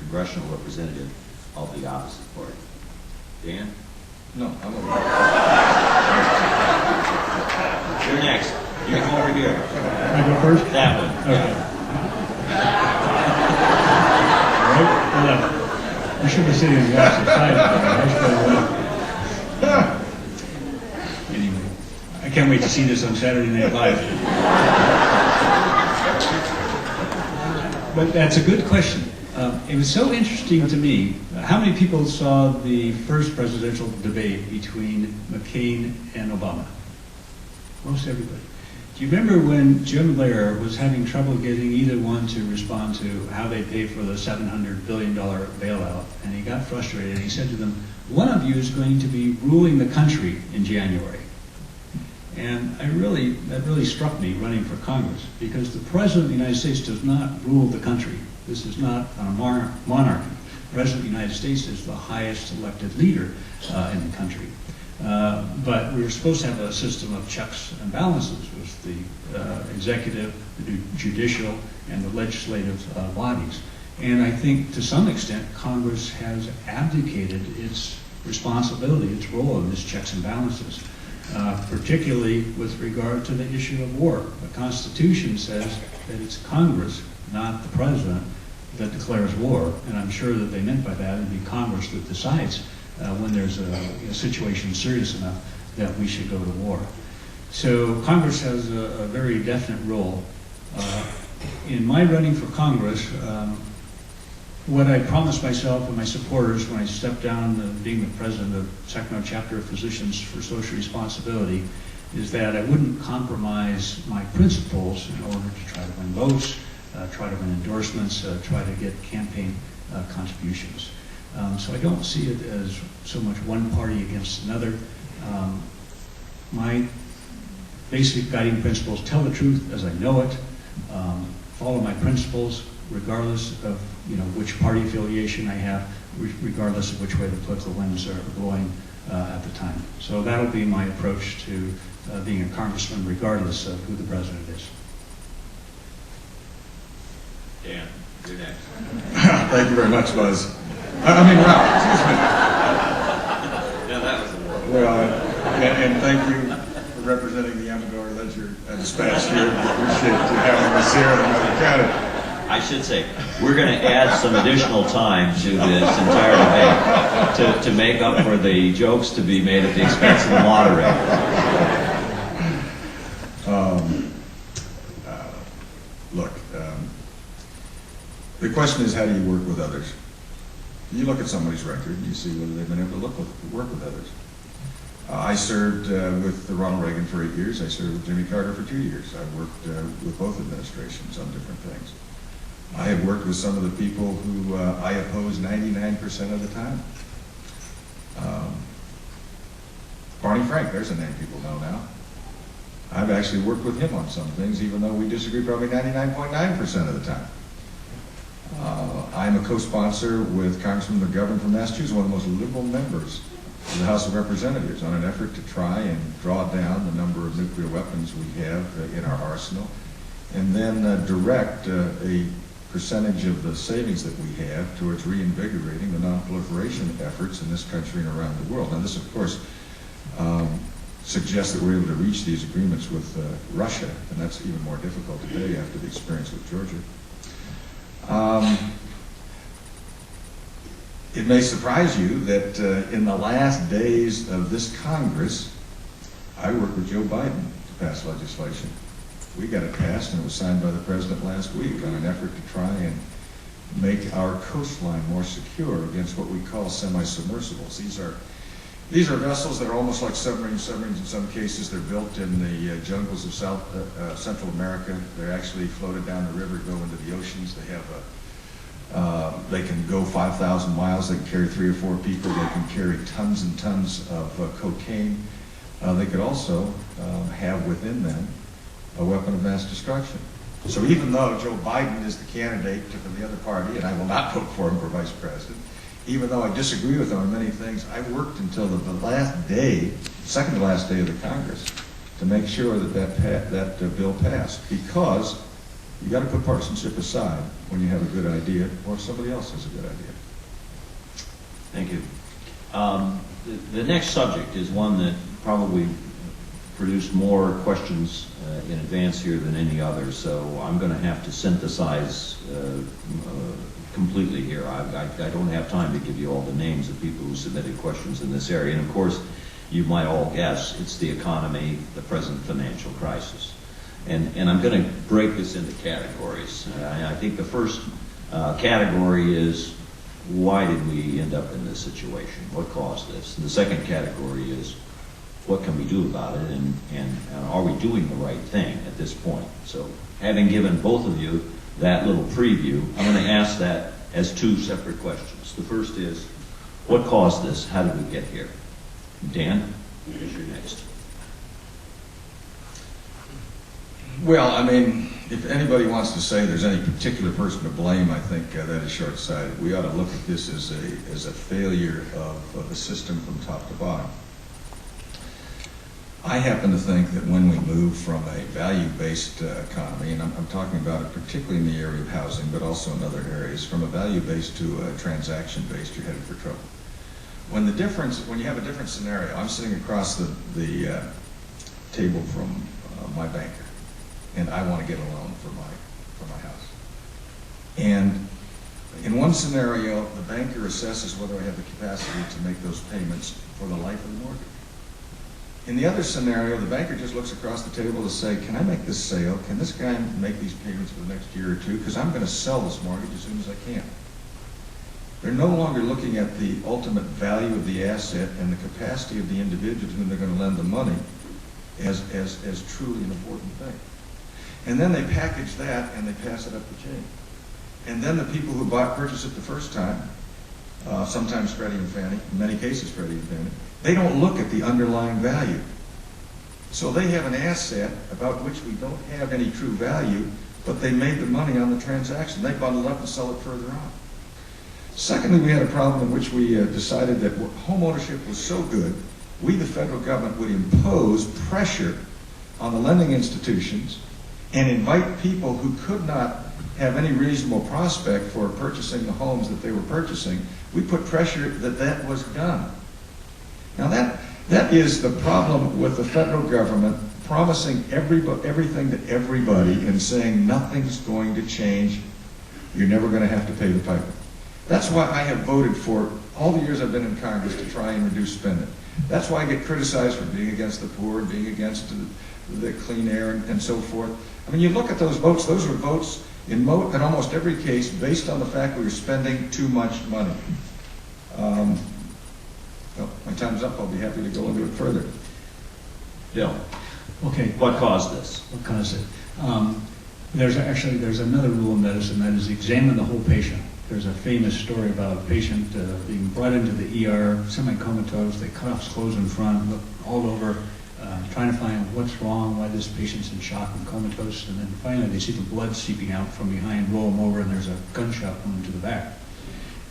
congressional representative of the opposite party. Dan? No, I'm over. You're next. You come over here. I go first? That one. Okay. Right? Left. You should be sitting on the opposite side of me. Anyway, I can't wait to see this on Saturday Night Live. But that's a good question. It was so interesting to me. How many people saw the first presidential debate between McCain and Obama? Most everybody. Do you remember when Jim Blair was having trouble getting either one to respond to how they pay for the $700 billion bailout? And he got frustrated. He said to them, one of you is going to be ruling the country in January. And that really struck me running for Congress, because the President of the United States does not rule the country. This is not a monarchy. The President of the United States is the highest elected leader in the country. But we were supposed to have a system of checks and balances with the executive, the judicial, and the legislative bodies. And I think to some extent Congress has abdicated its responsibility, its role in this checks and balances, particularly with regard to the issue of war. The Constitution says that it's Congress, not the President, that declares war, and I'm sure that they meant by that it'd be Congress that decides when there's a situation serious enough that we should go to war. So Congress has a very definite role. In my running for Congress, what I promised myself and my supporters when I stepped down being the president of Sacramento Chapter of Physicians for Social Responsibility is that I wouldn't compromise my principles in order to try to win votes, try to win endorsements, try to get campaign contributions. So I don't see it as so much one party against another. My basic guiding principles: tell the truth as I know it, follow my principles regardless of which party affiliation I have, regardless of which way the political winds are blowing at the time. So that'll be my approach to being a congressman, regardless of who the president is. Dan, you're next. Thank you very much, Buzz. Ralph, excuse me. No, that was Well, and thank you for representing the Amador Ledger Dispatch here. We appreciate you having us here in another county. I should say, we're going to add some additional time to this entire debate to make up for the jokes to be made at the expense of the moderator. Look, the question is, how do you work with others? You look at somebody's record and you see whether they've been able to work with others. I served with Ronald Reagan for 8 years. I served with Jimmy Carter for 2 years. I worked with both administrations on different things. I have worked with some of the people who I oppose 99% of the time. Barney Frank, there's a name people know now. I've actually worked with him on some things, even though we disagree probably 99.9% of the time. I'm a co-sponsor with Congressman McGovern from Massachusetts, one of the most liberal members of the House of Representatives, on an effort to try and draw down the number of nuclear weapons we have in our arsenal, and then direct a percentage of the savings that we have towards reinvigorating the non-proliferation efforts in this country and around the world. Now this, of course, suggests that we're able to reach these agreements with Russia, and that's even more difficult today after the experience with Georgia. It may surprise you that in the last days of this Congress, I worked with Joe Biden to pass legislation. We got it passed, and it was signed by the President last week on an effort to try and make our coastline more secure against what we call semi-submersibles. These are vessels that are almost like submarines. Submarines in some cases, they're built in the jungles of Central America. They're actually floated down the river, go into the oceans. They have they can go 5,000 miles. They can carry 3 or 4 people. They can carry tons and tons of cocaine. They could also have within them a weapon of mass destruction. So even though Joe Biden is the candidate from the other party, and I will not vote for him for vice president, even though I disagree with him on many things, I worked until the last day, second to last day of the Congress, to make sure that that bill passed, because You got to put partisanship aside when you have a good idea or if somebody else has a good idea. Thank you. The next subject is one that probably produced more questions in advance here than any other, so I'm going to have to synthesize completely here. I don't have time to give you all the names of people who submitted questions in this area, and of course, you might all guess it's the economy, the present financial crisis. And I'm going to break this into categories. I think the first category is, why did we end up in this situation? What caused this? And the second category is, what can we do about it, and are we doing the right thing at this point? So having given both of you that little preview, I'm going to ask that as two separate questions. The first is, what caused this? How did we get here? Dan, here's your next. Well, I mean, if anybody wants to say there's any particular person to blame, I think that is short-sighted. We ought to look at this as a failure of the system from top to bottom. I happen to think that when we move from a value-based economy, and I'm talking about it particularly in the area of housing, but also in other areas, from a value-based to a transaction-based, you're headed for trouble. When you have a different scenario, I'm sitting across the table from my banker, and I want to get a loan for my house. And in one scenario, the banker assesses whether I have the capacity to make those payments for the life of the mortgage. In the other scenario, the banker just looks across the table to say, can I make this sale? Can this guy make these payments for the next year or two? Because I'm going to sell this mortgage as soon as I can. They're no longer looking at the ultimate value of the asset and the capacity of the individual to whom they're going to lend the money as truly an important thing. And then they package that and they pass it up the chain. And then the people who purchase it the first time, sometimes Freddie and Fannie, in many cases Freddie and Fannie, they don't look at the underlying value. So they have an asset about which we don't have any true value, but they made the money on the transaction. They bundle it up and sell it further on. Secondly, we had a problem in which we decided that home ownership was so good, we, the federal government, would impose pressure on the lending institutions and invite people who could not have any reasonable prospect for purchasing the homes that they were purchasing. We put pressure that was done. Now that is the problem with the federal government promising everything to everybody and saying nothing's going to change. You're never going to have to pay the piper. That's why I have voted for all the years I've been in Congress to try and reduce spending. That's why I get criticized for being against the poor, being against the clean air and so forth. I mean, you look at those votes are votes in almost every case based on the fact we were spending too much money. Well, my time's up. I'll be happy to go into it further. Bill, Okay. what caused this? What caused it? There's another rule in medicine, that is examine the whole patient. There's a famous story about a patient being brought into the ER, semi-comatose. They cut off his clothes in front, look all over, trying to find what's wrong, why this patient's in shock and comatose, and then finally they see the blood seeping out from behind, roll him over, and there's a gunshot wound to the back.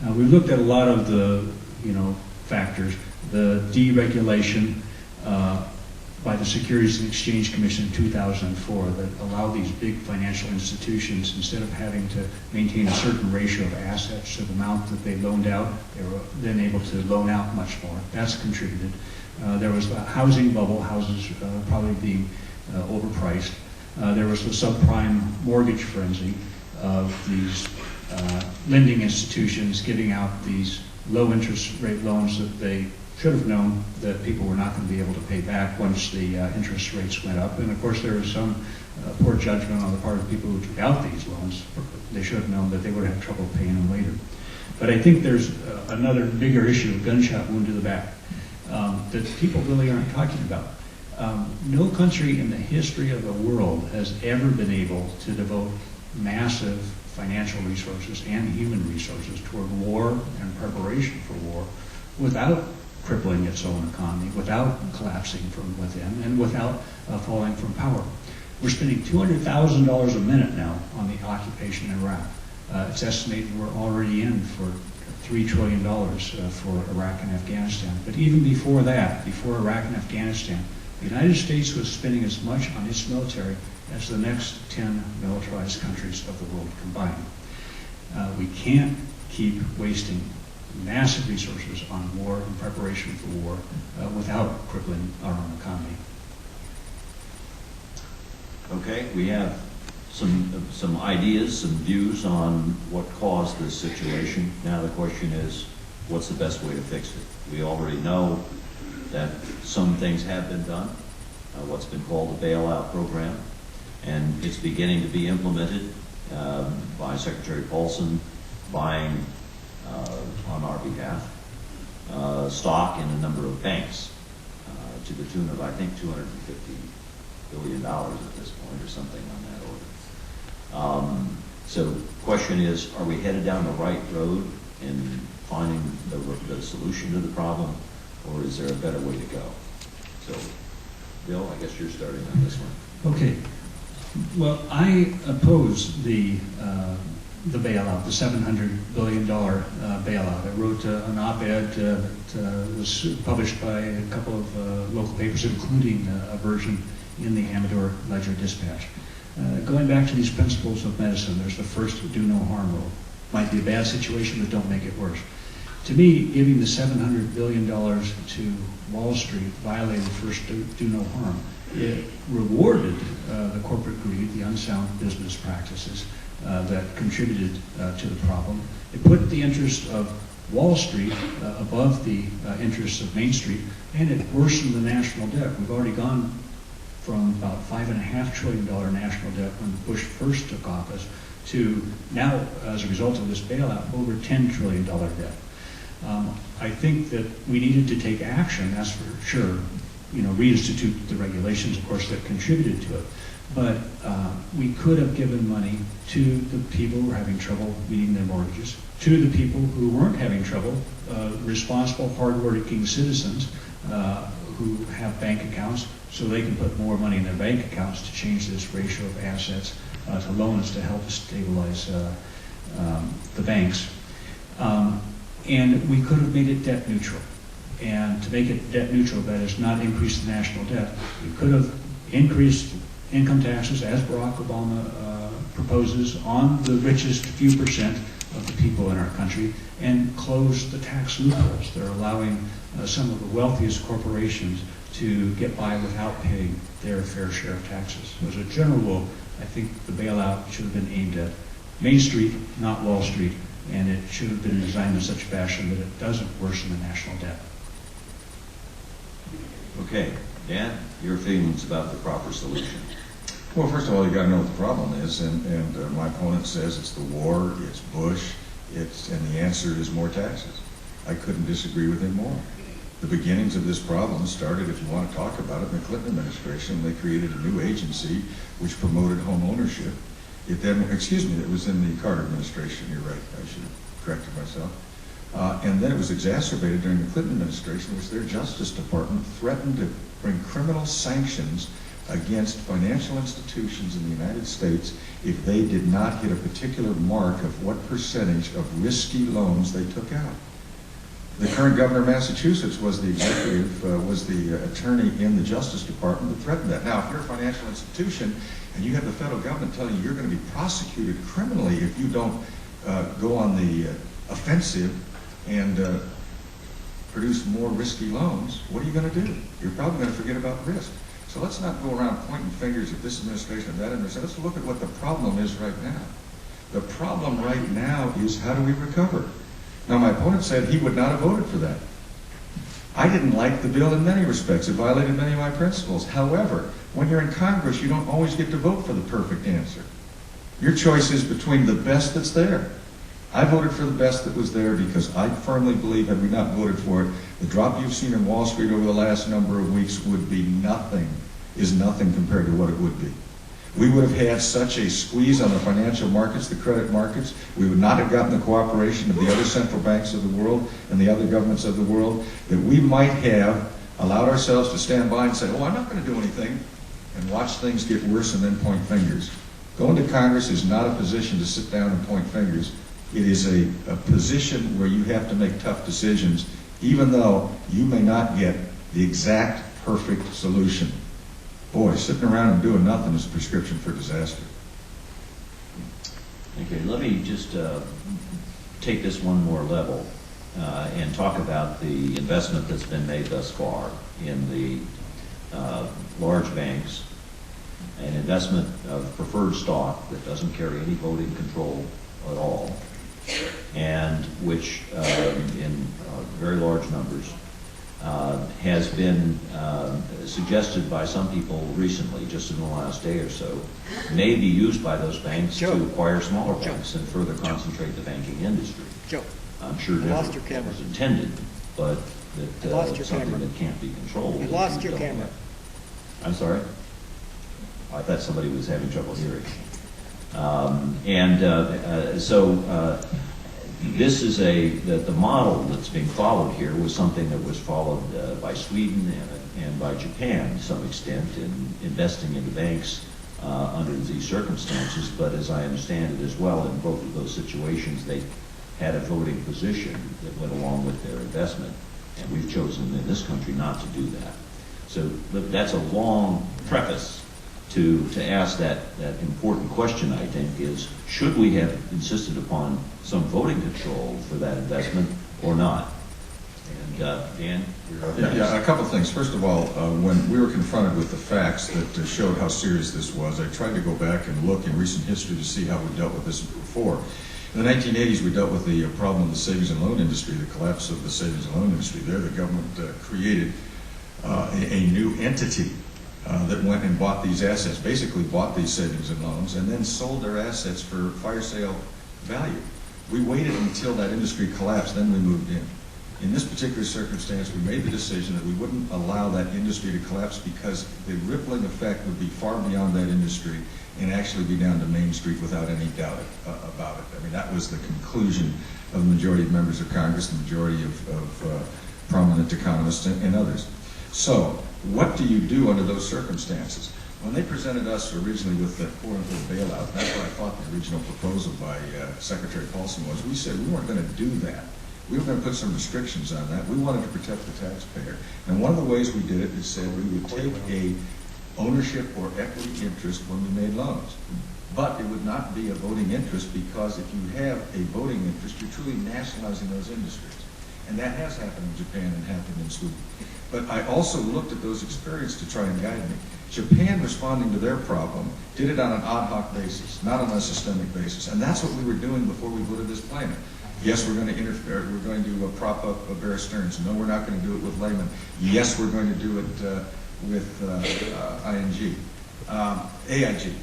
Now, we've looked at a lot of the, factors, the deregulation by the Securities and Exchange Commission in 2004 that allowed these big financial institutions, instead of having to maintain a certain ratio of assets to the amount that they loaned out, they were then able to loan out much more. That's contributed. There was a housing bubble, houses probably being overpriced. There was the subprime mortgage frenzy of these lending institutions giving out these low interest rate loans that they should have known that people were not going to be able to pay back once the interest rates went up. And of course there was some poor judgment on the part of people who took out these loans. They should have known that they would have trouble paying them later. But I think there's another bigger issue, a gunshot wound to the back, that people really aren't talking about. No country in the history of the world has ever been able to devote massive financial resources and human resources toward war and preparation for war without crippling its own economy, without collapsing from within, and without falling from power. We're spending $200,000 a minute now on the occupation in Iraq. It's estimated we're already in for $3 trillion for Iraq and Afghanistan. But even before that, before Iraq and Afghanistan, the United States was spending as much on its military as the next 10 militarized countries of the world combined. We can't keep wasting massive resources on war and preparation for war without crippling our own economy. Okay, we have some ideas, some views on what caused this situation. Now the question is, what's the best way to fix it? We already know that some things have been done, what's been called the bailout program, and it's beginning to be implemented by Secretary Paulson buying on our behalf stock in a number of banks to the tune of, I think, $250 billion at this point or something on that order. So the question is, are we headed down the right road in finding the solution to the problem, or is there a better way to go? So, Bill, I guess you're starting on this one. Okay. Well, I oppose the bailout, the $700 billion bailout. I wrote an op-ed that was published by a couple of local papers, including a version in the Amador Ledger-Dispatch. Going back to these principles of medicine, there's the first do no harm rule. Might be a bad situation, but don't make it worse. To me, giving the $700 billion to Wall Street violated the first do no harm. It rewarded the corporate greed, the unsound business practices that contributed to the problem. It put the interest of Wall Street above the interests of Main Street, and it worsened the national debt. We've already gone from about $5.5 trillion national debt when Bush first took office to now, as a result of this bailout, over $10 trillion debt. I think that we needed to take action, that's for sure. You know, reinstitute the regulations, of course, that contributed to it. But we could have given money to the people who were having trouble meeting their mortgages, to the people who weren't having trouble, responsible, hardworking citizens who have bank accounts, so they can put more money in their bank accounts to change this ratio of assets to loans to help stabilize the banks. And we could have made it debt neutral. And to make it debt neutral, that is not increase the national debt, we could have increased income taxes, as Barack Obama proposes, on the richest few percent of the people in our country, and close the tax loopholes that are allowing some of the wealthiest corporations to get by without paying their fair share of taxes. As a general rule, I think the bailout should have been aimed at Main Street, not Wall Street, and it should have been designed in such fashion that it doesn't worsen the national debt. Okay, Dan, your feelings about the proper solution? Well, first of all, you got to know what the problem is, and my opponent says it's the war, it's Bush, and the answer is more taxes. I couldn't disagree with him more. The beginnings of this problem started, if you want to talk about it, in the Clinton administration. They created a new agency which promoted home ownership. It then, excuse me, it was in the Carter administration. You're right. I should have corrected myself. And then it was exacerbated during the Clinton administration, which their Justice Department threatened to bring criminal sanctions against financial institutions in the United States if they did not hit a particular mark of what percentage of risky loans they took out. The current governor of Massachusetts was the executive, was the attorney in the Justice Department that threatened that. Now, if you're a financial institution and you have the federal government telling you you're going to be prosecuted criminally if you don't go on the offensive and produce more risky loans, what are you going to do? You're probably going to forget about the risk. So let's not go around pointing fingers at this administration and that administration. Let's look at what the problem is right now. The problem right now is, how do we recover? Now, my opponent said he would not have voted for that. I didn't like the bill in many respects. It violated many of my principles. However, when you're in Congress, you don't always get to vote for the perfect answer. Your choice is between the best that's there. I voted for the best that was there because I firmly believe, had we not voted for it, the drop you've seen in Wall Street over the last number of weeks would be nothing, is nothing compared to what it would be. We would have had such a squeeze on the financial markets, the credit markets. We would not have gotten the cooperation of the other central banks of the world and the other governments of the world, that we might have allowed ourselves to stand by and say, oh, I'm not going to do anything, and watch things get worse and then point fingers. Going to Congress is not a position to sit down and point fingers. It is a position where you have to make tough decisions, even though you may not get the exact perfect solution. Boy, sitting around and doing nothing is a prescription for disaster. Okay, let me just take this one more level and talk about the investment that's been made thus far in the large banks, an investment of preferred stock that doesn't carry any voting control at all, and which in very large numbers has been suggested by some people recently, just in the last day or so, may be used by those banks to acquire smaller banks and further concentrate the banking industry. Joe, I'm sure I lost your that camera. was intended, but I that lost your something camera. that can't be controlled. I if lost you your don't camera. have- I'm sorry? I thought somebody was having trouble hearing. This is the model that's being followed here was something that was followed by Sweden and by Japan to some extent in investing into banks under these circumstances, but as I understand it as well, in both of those situations, they had a voting position that went along with their investment, and we've chosen in this country not to do that. So that's a long preface to ask that important question, I think, is should we have insisted upon some voting control for that investment or not? And Dan, you're up next. Yeah, a couple of things. First of all, when we were confronted with the facts that showed how serious this was, I tried to go back and look in recent history to see how we dealt with this before. In the 1980s, we dealt with the problem of the savings and loan industry, the collapse of the savings and loan industry. There, the government created a new entity that went and bought these assets, basically bought these savings and loans, and then sold their assets for fire sale value. We waited until that industry collapsed, then we moved in. In this particular circumstance, we made the decision that we wouldn't allow that industry to collapse because the rippling effect would be far beyond that industry and actually be down to Main Street without any doubt about it. I mean, that was the conclusion of the majority of members of Congress, the majority of prominent economists and others. So, what do you do under those circumstances? When they presented us originally with the quote-unquote bailout, that's what I thought the original proposal by Secretary Paulson was. We said we weren't going to do that. We were going to put some restrictions on that. We wanted to protect the taxpayer. And one of the ways we did it is said we would take a ownership or equity interest when we made loans. But it would not be a voting interest because if you have a voting interest, you're truly nationalizing those industries. And that has happened in Japan and happened in Sweden. But I also looked at those experiences to try and guide me. Japan, responding to their problem, did it on an ad hoc basis, not on a systemic basis. And that's what we were doing before we voted this plan. Yes, we're going to interfere. We're going to prop up Bear Stearns. No, we're not going to do it with Lehman. Yes, we're going to do it with AIG.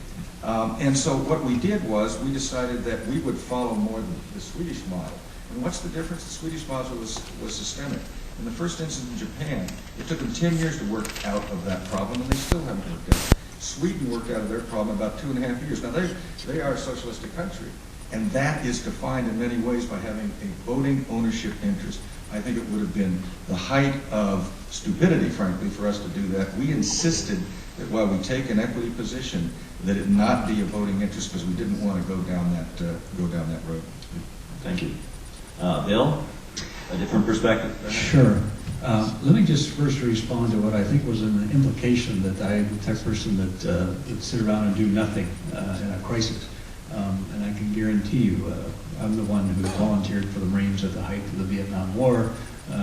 And so what we did was we decided that we would follow more the Swedish model. And what's the difference? The Swedish model was systemic. In the first instance in Japan, it took them 10 years to work out of that problem, and they still haven't worked out. Sweden worked out of their problem in about 2.5 years. Now, they are a socialistic country, and that is defined in many ways by having a voting ownership interest. I think it would have been the height of stupidity, frankly, for us to do that. We insisted that while we take an equity position, that it not be a voting interest because we didn't want to go down that road. Thank you. Bill, a different perspective? Sure. Let me just first respond to what I think was an implication that I'm the type of person that sit around and do nothing in a crisis. And I can guarantee you, I'm the one who volunteered for the Marines at the height of the Vietnam War,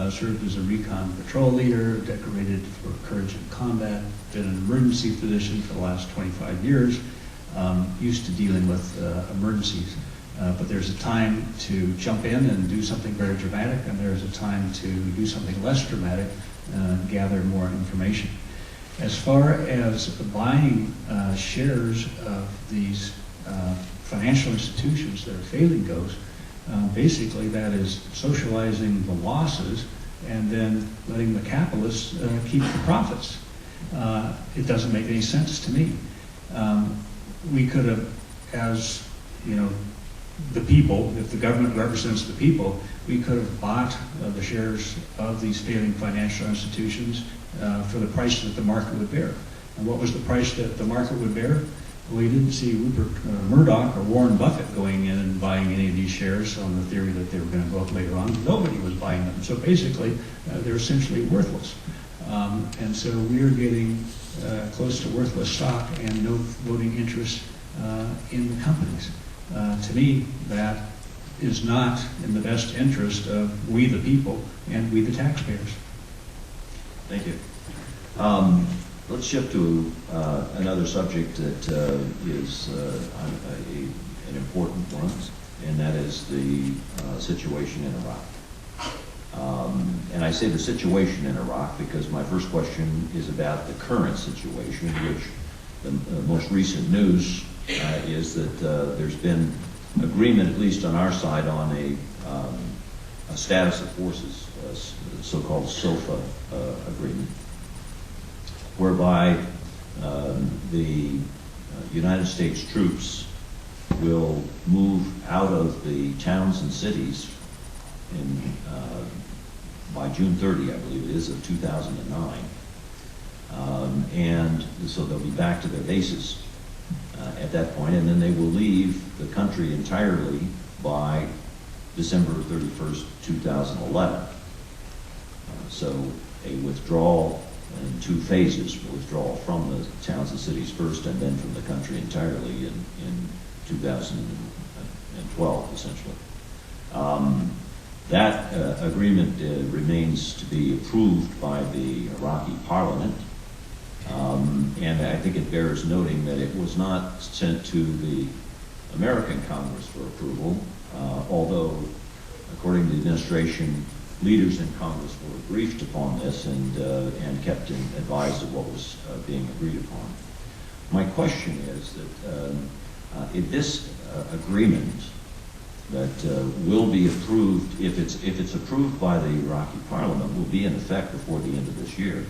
served as a recon patrol leader, decorated for courage in combat, been an emergency physician for the last 25 years, used to dealing with emergencies. But there's a time to jump in and do something very dramatic, and there's a time to do something less dramatic, gather more information. As far as buying shares of these financial institutions that are failing goes, basically that is socializing the losses and then letting the capitalists keep the profits. It doesn't make any sense to me. We could have, as you know, the people, if the government represents the people, we could have bought the shares of these failing financial institutions for the price that the market would bear. And what was the price that the market would bear? Well, you didn't see Rupert Murdoch or Warren Buffett going in and buying any of these shares on the theory that they were going to go up later on. Nobody was buying them. So basically, they're essentially worthless. And so we are getting close to worthless stock and no voting interest in the companies. To me, that is not in the best interest of we the people and we the taxpayers. Thank you. Let's shift to another subject that is an important one, and that is the situation in Iraq. And I say the situation in Iraq because my first question is about the current situation, which the most recent news is that there's been agreement, at least on our side, on a status of forces, the so-called SOFA agreement, whereby the United States troops will move out of the towns and cities by June 30, I believe it is, of 2009. And so they'll be back to their bases at that point, and then they will leave the country entirely by December 31st, 2011. So a withdrawal in two phases, withdrawal from the towns and cities first, and then from the country entirely in 2012, essentially. That agreement remains to be approved by the Iraqi parliament, and I think it bears noting that it was not sent to the American Congress for approval, although, according to the administration, leaders in Congress were briefed upon this and kept advised of what was being agreed upon. My question is that if this agreement that will be approved, if it's approved by the Iraqi parliament, will be in effect before the end of this year.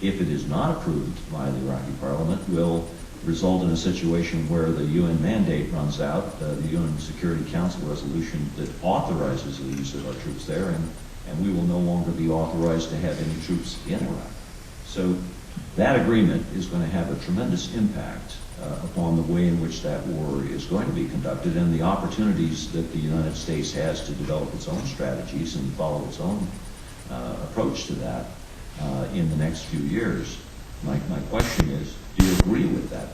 If it is not approved by the Iraqi parliament, will result in a situation where the UN mandate runs out, the UN Security Council resolution that authorizes the use of our troops there, and we will no longer be authorized to have any troops in Iraq. So that agreement is going to have a tremendous impact upon the way in which that war is going to be conducted and the opportunities that the United States has to develop its own strategies and follow its own approach to that in the next few years. My question is, do you agree with that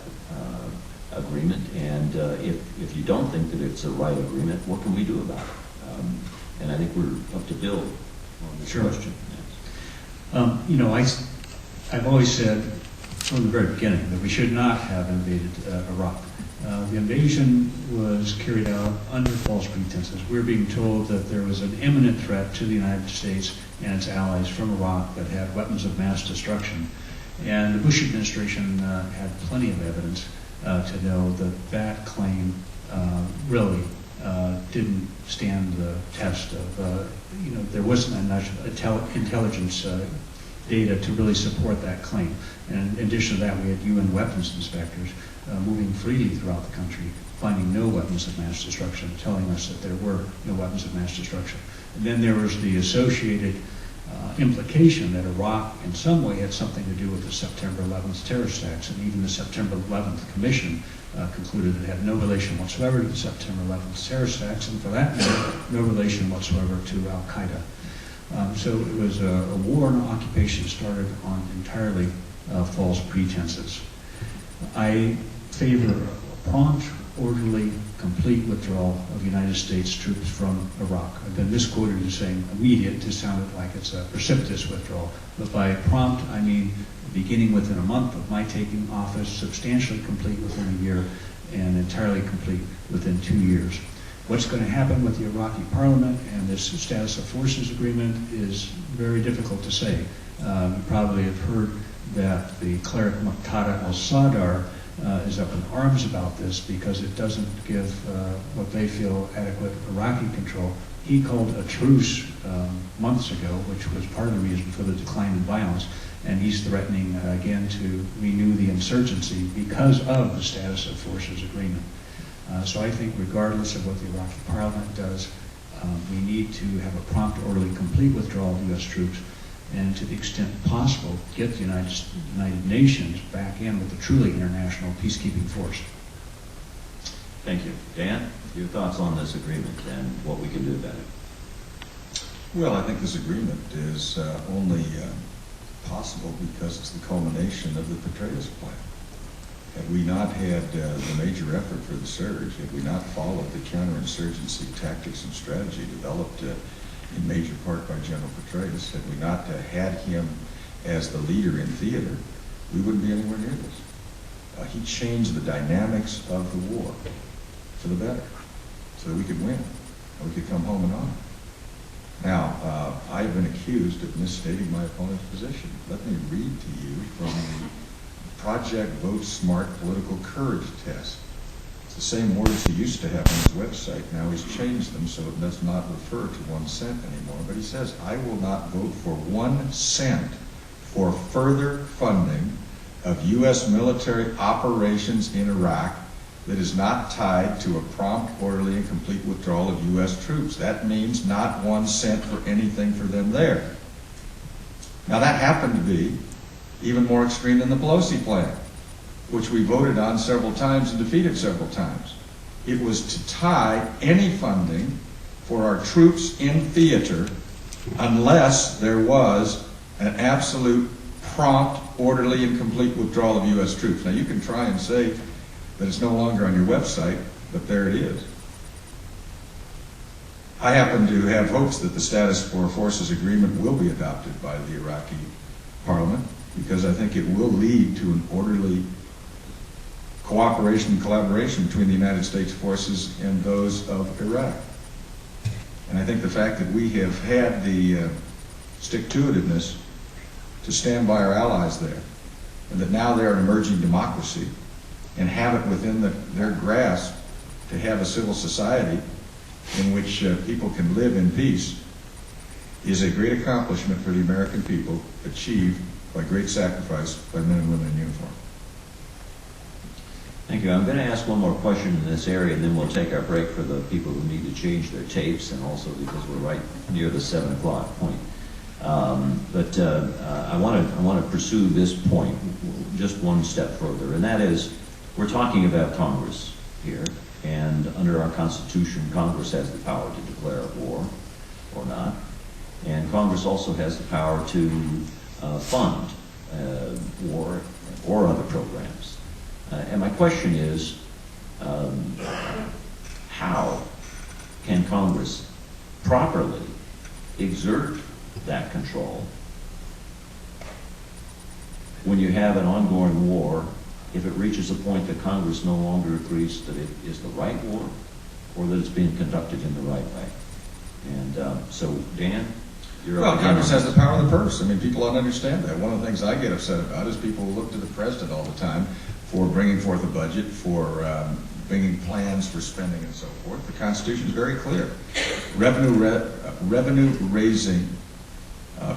agreement? And if you don't think that it's a right agreement, what can we do about it? And I think we're up to Bill on this question. You know, I've always said from the very beginning that we should not have invaded Iraq. The invasion was carried out under false pretenses. We're being told that there was an imminent threat to the United States and its allies from Iraq that had weapons of mass destruction. And the Bush administration had plenty of evidence to know that that claim really didn't stand the test of, you know, there wasn't enough intelligence data to really support that claim. And in addition to that, we had UN weapons inspectors moving freely throughout the country, finding no weapons of mass destruction, telling us that there were no weapons of mass destruction. And then there was the associated implication that Iraq in some way had something to do with the September 11th terrorist attacks, and even the September 11th Commission concluded it had no relation whatsoever to the September 11th terrorist attacks, and for that matter, no relation whatsoever to Al-Qaeda. So it was a war and occupation started on entirely false pretenses. I favor a prompt, orderly, complete withdrawal of United States troops from Iraq. I've been misquoted as saying immediate to sound like it's a precipitous withdrawal. But by prompt, I mean beginning within a month of my taking office, substantially complete within a year, and entirely complete within 2 years. What's going to happen with the Iraqi parliament and this status of forces agreement is very difficult to say. You probably have heard that the cleric Muqtada al-Sadr is up in arms about this because it doesn't give what they feel adequate Iraqi control. He called a truce months ago, which was part of the reason for the decline in violence, and he's threatening again to renew the insurgency because of the status of forces agreement. So I think regardless of what the Iraqi parliament does, we need to have a prompt, orderly, complete withdrawal of U.S. troops, and to the extent possible, get the United Nations back in with a truly international peacekeeping force. Thank you. Dan, your thoughts on this agreement and what we can do about it? Well, I think this agreement is only possible because it's the culmination of the Petraeus plan. Had we not had the major effort for the surge, had we not followed the counterinsurgency tactics and strategy developed in major part by General Petraeus, had we not had him as the leader in theater, we wouldn't be anywhere near this. He changed the dynamics of the war for the better, so that we could win, and we could come home and honor. Now, I've been accused of misstating my opponent's position. Let me read to you from the Project Vote Smart Political Courage Test. It's the same words he used to have on his website. Now he's changed them so it does not refer to 1 cent anymore. But he says, I will not vote for 1 cent for further funding of U.S. military operations in Iraq that is not tied to a prompt, orderly, and complete withdrawal of U.S. troops. That means not 1 cent for anything for them there. Now that happened to be even more extreme than the Pelosi plan, which we voted on several times and defeated several times. It was to tie any funding for our troops in theater unless there was an absolute, prompt, orderly, and complete withdrawal of U.S. troops. Now you can try and say that it's no longer on your website, but there it is. I happen to have hopes that the status for forces agreement will be adopted by the Iraqi parliament, because I think it will lead to an orderly cooperation and collaboration between the United States forces and those of Iraq. And I think the fact that we have had the stick-to-itiveness to stand by our allies there, and that now they're an emerging democracy, and have it within their grasp to have a civil society in which people can live in peace, is a great accomplishment for the American people, achieved by great sacrifice by men and women in uniform. Thank you. I'm going to ask one more question in this area, and then we'll take our break for the people who need to change their tapes, and also because we're right near the 7 o'clock point. I want to pursue this point just one step further, and that is, we're talking about Congress here, and under our Constitution, Congress has the power to declare war or not, and Congress also has the power to fund war or other programs. And my question is, how can Congress properly exert that control when you have an ongoing war, if it reaches a point that Congress no longer agrees that it is the right war or that it's being conducted in the right way? And so, Dan, you're well, Congress has the power of the purse. I mean, people don't understand that. One of the things I get upset about is people who look to the president all the time for bringing forth a budget, for bringing plans for spending and so forth. The Constitution is very clear. Revenue-raising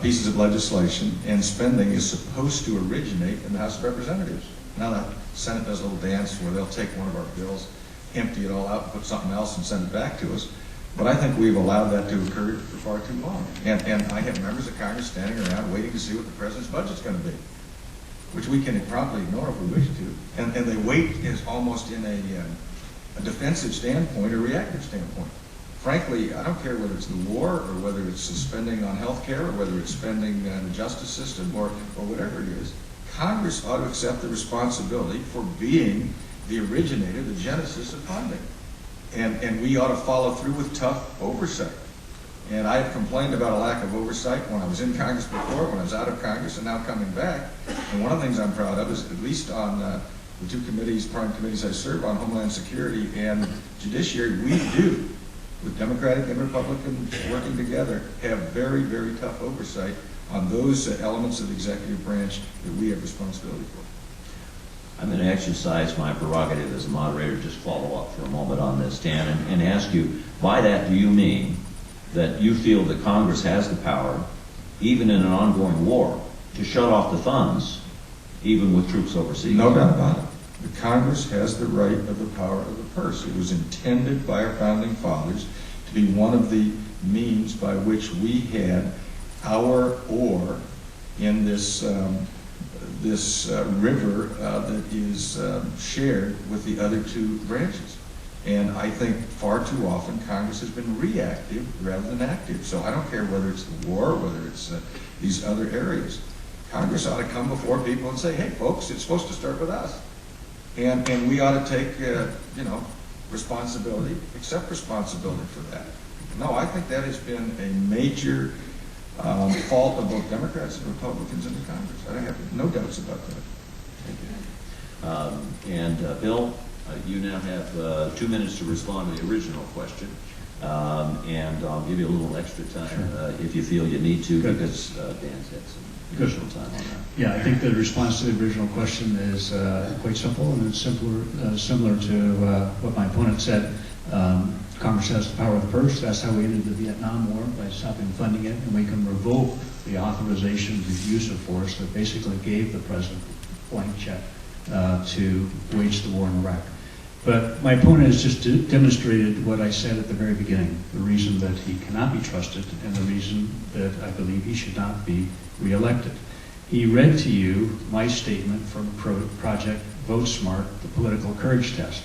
pieces of legislation and spending is supposed to originate in the House of Representatives. Now the Senate does a little dance where they'll take one of our bills, empty it all out, put something else, and send it back to us. But I think we've allowed that to occur for far too long. And I have members of Congress standing around waiting to see what the president's budget's going to be, which we can promptly ignore if we wish to. And they wait is almost in a defensive standpoint or reactive standpoint. Frankly, I don't care whether it's the war or whether it's spending on health care or whether it's spending on the justice system or whatever it is. Congress ought to accept the responsibility for being the originator, the genesis of funding. And we ought to follow through with tough oversight. And I have complained about a lack of oversight when I was in Congress before, when I was out of Congress, and now coming back. And one of the things I'm proud of is, at least on the two committees, prime committees I serve on, Homeland Security and Judiciary, we do, with Democratic and Republican working together, have very, very tough oversight on those elements of the executive branch that we have responsibility for. I'm going to exercise my prerogative as a moderator, just follow up for a moment on this, Dan, and ask you, by that do you mean that you feel that Congress has the power, even in an ongoing war, to shut off the funds, even with troops overseas? No doubt about it. The Congress has the right of the power of the purse. It was intended by our founding fathers to be one of the means by which we had our oar in this river that is shared with the other two branches. And I think far too often Congress has been reactive rather than active. So I don't care whether it's the war or whether it's these other areas. Congress ought to come before people and say, hey, folks, it's supposed to start with us. And we ought to take, responsibility, accept responsibility for that. No, I think that has been a major fault of both Democrats and Republicans in the Congress. I have no doubts about that. Thank you. And Bill, you now have 2 minutes to respond to the original question. And I'll give you a little extra time if you feel you need to, Good. because Dan's had some additional time on that. Yeah, I think the response to the original question is quite simple, and it's similar to what my opponent said. Congress has the power of the purse. That's how we ended the Vietnam War, by stopping funding it, and we can revoke the authorization of the use of force that basically gave the president a blank check to wage the war in Iraq. But my opponent has just demonstrated what I said at the very beginning, the reason that he cannot be trusted and the reason that I believe he should not be reelected. He read to you my statement from Project Vote Smart, the political courage test.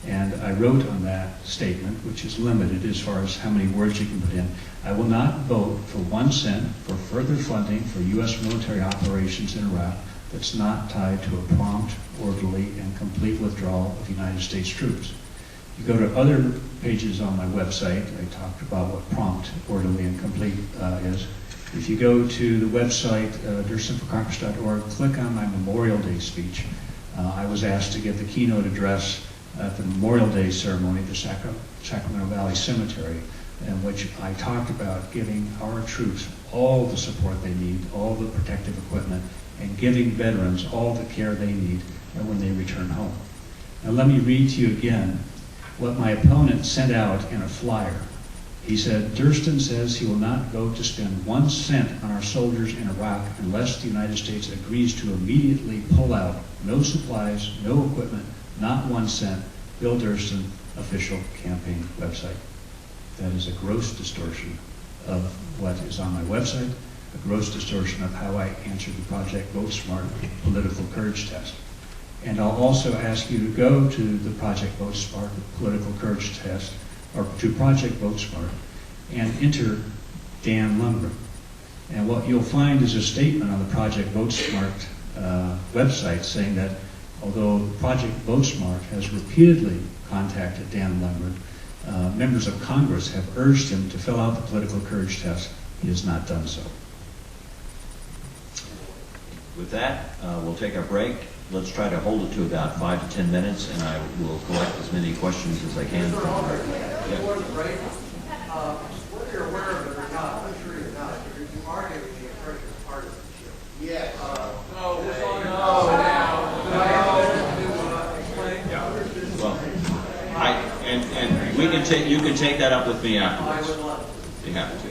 And I wrote on that statement, which is limited as far as how many words you can put in, I will not vote for 1 cent for further funding for U.S. military operations in Iraq that's not tied to a prompt, orderly, and complete withdrawal of United States troops. You go to other pages on my website, I talked about what prompt, orderly, and complete is. If you go to the website, durlund208.org, click on my Memorial Day speech. I was asked to give the keynote address at the Memorial Day ceremony at the Sacramento Valley Cemetery, in which I talked about giving our troops all the support they need, all the protective equipment, and giving veterans all the care they need when they return home. Now let me read to you again what my opponent sent out in a flyer. He said, Durston says he will not vote to spend 1 cent on our soldiers in Iraq unless the United States agrees to immediately pull out no supplies, no equipment, not 1 cent. Bill Durston, official campaign website. That is a gross distortion of what is on my website, a gross distortion of how I answered the Project Vote Smart political courage test. And I'll also ask you to go to the Project Vote Smart political courage test, or to Project Vote Smart, and enter Dan Lundgren. And what you'll find is a statement on the Project Vote Smart website saying that although Project Vote Smart has repeatedly contacted Dan Lundgren, members of Congress have urged him to fill out the political courage test. He has not done so. With that, we'll take a break. Let's try to hold it to about 5 to 10 minutes, and I will collect as many questions as I can. Before the break, whether you're aware of it or not, I'm sure you're not, you are giving the impression of partisanship. Yes. Well, and we can take, you can take that up with me afterwards. I would love to. You have to.